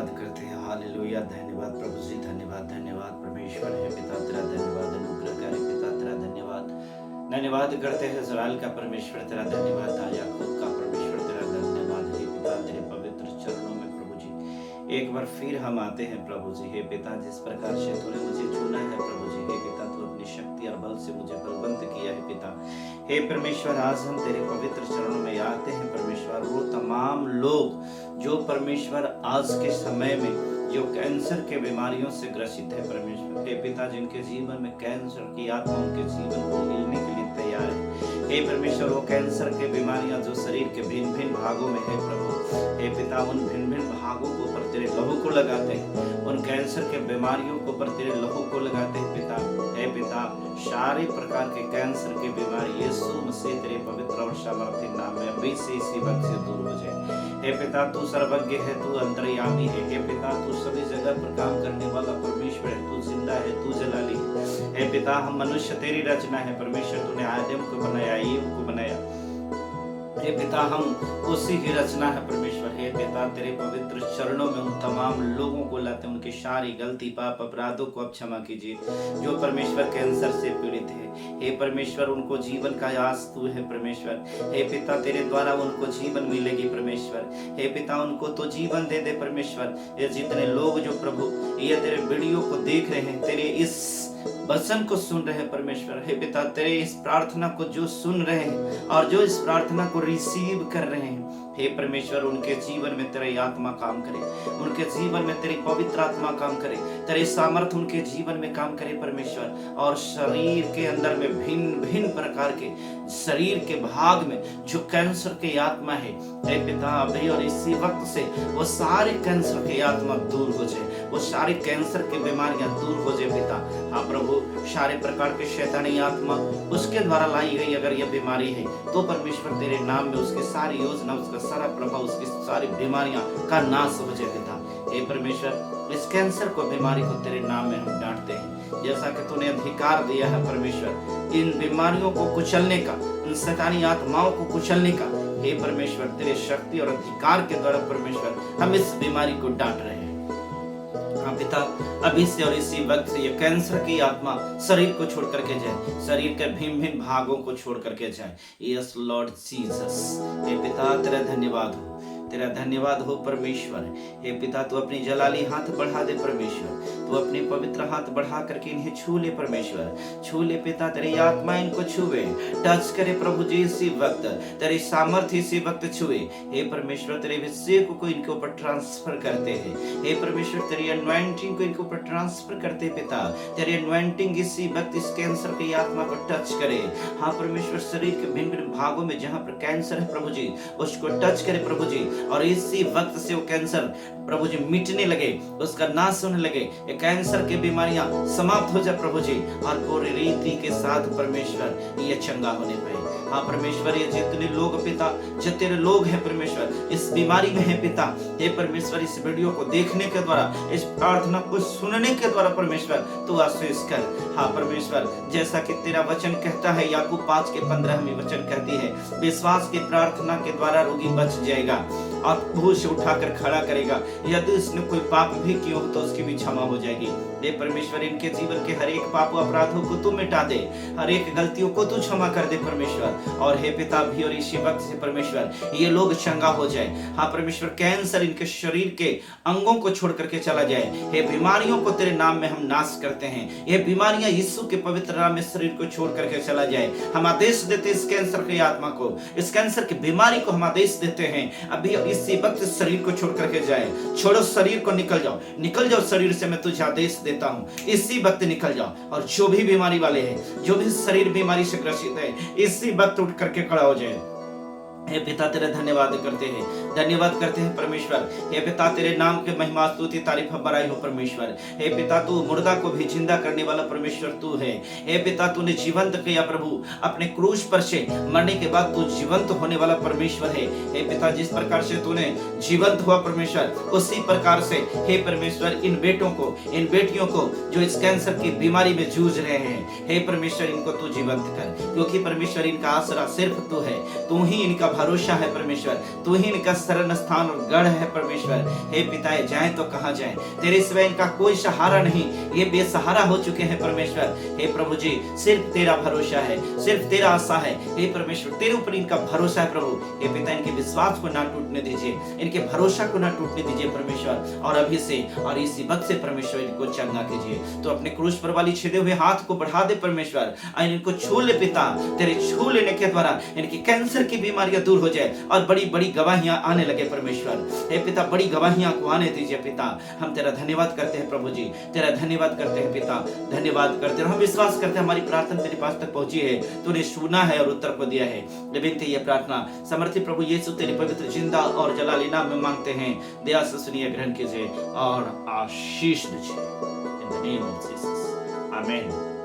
धन्यवाद करते हैं। हालेलुया, धन्यवाद प्रभु जी, धन्यवाद धन्यवाद परमेश्वर है पिता तेरा धन्यवाद, अनुग्रहकारी पिता तेरा धन्यवाद। धन्यवाद करते हैं इस्राएल का परमेश्वर तेरा धन्यवाद, याकूब का परमेश्वर तेरा धन्यवाद हे पिता, तेरे पवित्र चरणों में प्रभु जी एक बार फिर हम आते हैं प्रभु जी। हे पिता, जिस प्रकार से तूने मुझे चुना है प्रभु जी, हे पिता तू अपनी शक्ति और बल से मुझे बलवंत किया है पिता। हे परमेश्वर, आज हम तेरे पवित्र चरणों में आते हैं परमेश्वर। वो तमाम लोग जो परमेश्वर आज के समय में जो कैंसर के बीमारियों से ग्रसित है परमेश्वर, हे पिता, जिनके जीवन में कैंसर की आत्मा उनके जीवन को हिलने के लिए तैयार है। हे परमेश्वर, वो कैंसर के बीमारियां जो शरीर के भिन्न भिन्न भागों में है प्रभु, हे पिता, उन भिन्न भिन्न भागों को पर तेरे लहू को लगाते हैं, उन कैंसर के बीमारियों को पर तेरे लहू को लगाते हैं पिता। हे पिता, सारे प्रकार के कैंसर की बीमारी यीशु मसीह तेरे पवित्र और सामर्थ्य नाम में अभी से इसी वक्त से दूर हो जाए। हे पिता, तू सर्वज्ञ है, तू अंतर्यामी है। हे पिता, तू सभी जगह पर काम करने वाला परमेश्वर है, तू जिंदा है, तू जलाली है। हे पिता, हम मनुष्य तेरी रचना है परमेश्वर, तूने आदम को बनाया, ईव को बनाया। हे पिता, हम उसी की रचना है परमेश्वर। हे पिता, तेरे पवित्र चरणों में उन तमाम लोगों को लाते, उनकी सारी गलती पाप अपराधों को अब क्षमा कीजिए जो परमेश्वर कैंसर से पीड़ित है। हे परमेश्वर, उनको जीवन का आस तू है परमेश्वर। हे पिता, तेरे द्वारा उनको जीवन मिलेगी परमेश्वर। हे पिता, उनको तो जीवन दे दे परमेश्वर। ये जितने लोग जो प्रभु ये तेरे वीडियो को देख रहे हैं, तेरे इस वचन को सुन रहे हैं परमेश्वर, हे पिता, तेरे इस प्रार्थना को जो सुन रहे हैं और जो इस प्रार्थना को रिसीव कर रहे हैं, हे परमेश्वर, उनके जीवन में तेरी आत्मा काम करे, उनके जीवन में तेरी पवित्र आत्मा काम करे, तेरे सामर्थ्य उनके जीवन में काम करे परमेश्वर। और शरीर के अंदर में भिन्न भिन्न प्रकार के शरीर के भाग में जो कैंसर की आत्मा है, हे पिता, अभी और इसी वक्त से वो सारे कैंसर की आत्मा दूर हो जाए, वो सारे कैंसर की बीमारियां दूर हो जाए पिता। हाँ प्रभु, सारे प्रकार के शैतानी आत्मा उसके द्वारा लाई गई अगर यह बीमारी है तो परमेश्वर तेरे नाम में उसकी सारी योजना, उसका सारा प्रभाव, उसकी सारी बीमारियां का नाश हो जाए पिता। हे परमेश्वर, इस कैंसर को, बीमारी को तेरे नाम में हम डांटते हैं, जैसा कि तूने अधिकार दिया है परमेश्वर इन बीमारियों को कुचलने का, इन शैतानी आत्माओं को कुचलने का। हे परमेश्वर, तेरे शक्ति और अधिकार के द्वारा परमेश्वर हम इस बीमारी को डांट रहे हैं। हाँ पिता, अभी से और इसी वक्त से ये कैंसर की आत्मा शरीर को छोड़ करके जाए, शरीर के भिन्न भिन्न भागों को छोड़ करके जाए। Yes Lord Jesus. हे पिता, तेरा धन्यवाद हो, तेरा धन्यवाद हो परमेश्वर। हे पिता, तू अपनी जलाली हाथ बढ़ा दे परमेश्वर, तू अपनी पवित्र हाथ बढ़ा करके इन्हें छू ले परमेश्वर, छू ले पिता, तेरी आत्मा इनको छुए, टच करे प्रभु जी इसी वक्त, तेरी सामर्थ्य इसी वक्त छुए। हे परमेश्वर, तेरे अभिषेक को इनके ऊपर ट्रांसफर करते हैं। हे परमेश्वर, तेरी अनॉइंटिंग को इनके ऊपर ट्रांसफर करते पिता, तेरी अनॉइंटिंग इसी वक्त इस कैंसर की आत्मा को टच करे। हाँ परमेश्वर, शरीर के भिन्न भिन्न भागों में जहाँ पर कैंसर है प्रभु जी, उसको टच करे प्रभु जी, और इसी वक्त से वो कैंसर प्रभु जी मिटने लगे, उसका नाश होने लगे, ये कैंसर की बीमारियां समाप्त हो जाए प्रभु जी, और पूरी रीति के साथ परमेश्वर ये चंगा होने पाए। हाँ परमेश्वर, ये जितने लोग पिता, जितने लोग हैं परमेश्वर इस बीमारी में है पिता, हे परमेश्वर, इस वीडियो को देखने के द्वारा, इस प्रार्थना को सुनने के द्वारा परमेश्वर तू आशीष कर। हाँ परमेश्वर, जैसा कि तेरा वचन कहता है, याकूब 5:15 में वचन कहती है, विश्वास की प्रार्थना के द्वारा रोगी बच जाएगा और भूत से उठाकर खड़ा करेगा। यदि उसने कोई पाप भी किया हो तो उसकी भी क्षमा हो जाएगी। हे परमेश्वर, इनके जीवन के हर एक पाप अपराधों को तू मिटा दे, हर एक गलतियों को तू क्षमा कर दे परमेश्वर। और हे पिता, भी और इसी वक्त से परमेश्वर ये लोग चंगा हो जाए। हाँ परमेश्वर, कैंसर इनके शरीर के अंगों को छोड़ करके चला जाए। हे बीमारियों को तेरे नाम में हम नाश करते हैं, ये बीमारियां यीशु के पवित्र नाम में शरीर को छोड़ करके चला जाए। हम आदेश देते इस कैंसर की आत्मा को, इस कैंसर की बीमारी को हम आदेश देते हैं, अभी इसी वक्त शरीर को छोड़ करके जाए। छोड़ो शरीर को, निकल जाओ, निकल जाओ शरीर से, मैं तुझे आदेश देता हूँ, इसी वक्त निकल जाओ। और जो भी बीमारी वाले हैं, जो भी शरीर बीमारी से ग्रसित है, इसी वक्त उठ करके खड़ा हो जाए। हे पिता, तेरे धन्यवाद करते हैं, धन्यवाद करते हैं परमेश्वर। हे पिता, तेरे नाम के महिमा स्तुति तारीफ बड़ाई हो परमेश्वर। हे पिता, तू मुर्दा को भी जिंदा करने वाला परमेश्वर तू है। हे पिता, तूने जीवंत किया प्रभु, अपने क्रूस पर से मरने के बाद तू जीवंत होने वाला परमेश्वर है। हे पिता, जिस प्रकार से तूने जीवंत हुआ परमेश्वर, उसी प्रकार से हे परमेश्वर इन बेटों को, इन बेटियों को जो इस कैंसर की बीमारी में जूझ रहे हैं, हे परमेश्वर, इनको तू जीवंत कर, क्योंकि परमेश्वर इनका आसरा सिर्फ तू है, तू ही इनका भरोसा है परमेश्वर, तू ही इनका शरण स्थान और गढ़ है परमेश्वर। हे पिता, जाए तो कहाँ जाए, तेरे सिवाय इनका कोई सहारा नहीं, ये बेसहारा हो चुके हैं परमेश्वर। हे प्रभु जी, सिर्फ तेरा भरोसा है, सिर्फ तेरा आशा है। हे परमेश्वर, तेरे ऊपर इनका भरोसा है प्रभु। हे पिता, इनके विश्वास को ना टूटने दीजिए, इनके भरोसा को ना टूटने दीजिए परमेश्वर। और अभी से और इसी वक्त से परमेश्वर इनको चंगा कीजिए। तो अपने क्रूस पर वाली छिदे हुए हाथ को बढ़ा दे परमेश्वर, और इनको छू ले पिता। तेरे छू लेने के द्वारा इनकी कैंसर की बीमारियां दूर हो जाए और बड़ी बड़ी गवाहियां आने लगे परमेश्वर। हे पिता, बड़ी गवाहियां को आने दीजिए पिता। हम तेरा धन्यवाद करते हैं प्रभु जी, तेरा धन्यवाद करते हैं पिता, धन्यवाद करते हैं। हम विश्वास करते हैं हमारी प्रार्थना तेरे पास तक पहुंची है, तूने सुना है और उत्तर को दिया है। ये विनती, ये प्रार्थना समर्थी प्रभु यीशु तेरे पवित्र जिंदा और जलाली नाम में मांगते हैं। दया से सुनिए, ग्रहण कीजिए और आशीष दीजिए। In the name of Jesus, आमीन।